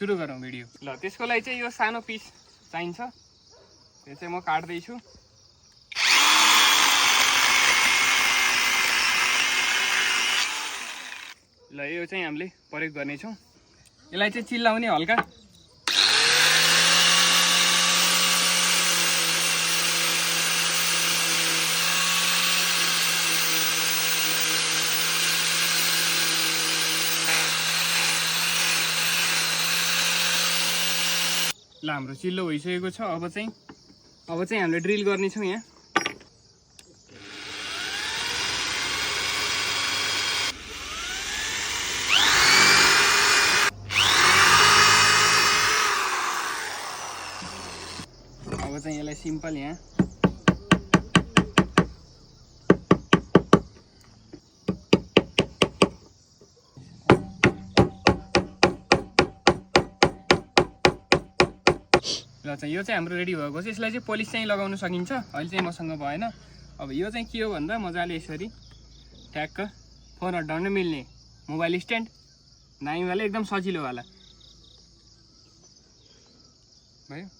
सुरु गरौँ भिडियो। ल त्यसको लागि चाहिँ यो सानो पिस चाहिन्छ, यो चाहिँ म काट्दैछु। ल यो चाहिँ हामीले प्रयोग गर्नेछौँ। यसलाई चाहिँ चिल्लाउने हल्का। ल हाम्रो चिल्लो भइसकेको छ। अब चाहिँ हामीले ड्रिल गर्नेछौँ यहाँ। अब चाहिँ यसलाई सिम्पल यहाँ ल चाहिँ यो चाहिँ हाम्रो रेडी भएको छ। यसलाई चाहिँ पोलिस चाहिँ लगाउन सकिन्छ, अहिले चाहिँ मसँग भएन। अब यो चाहिँ के हो भन्दा मजाले यसरी ट्याक्क फोन हटाउन मिल्ने मोबाइल स्ट्यान्ड, दामीवाला एकदम सजिलोवाला भयो।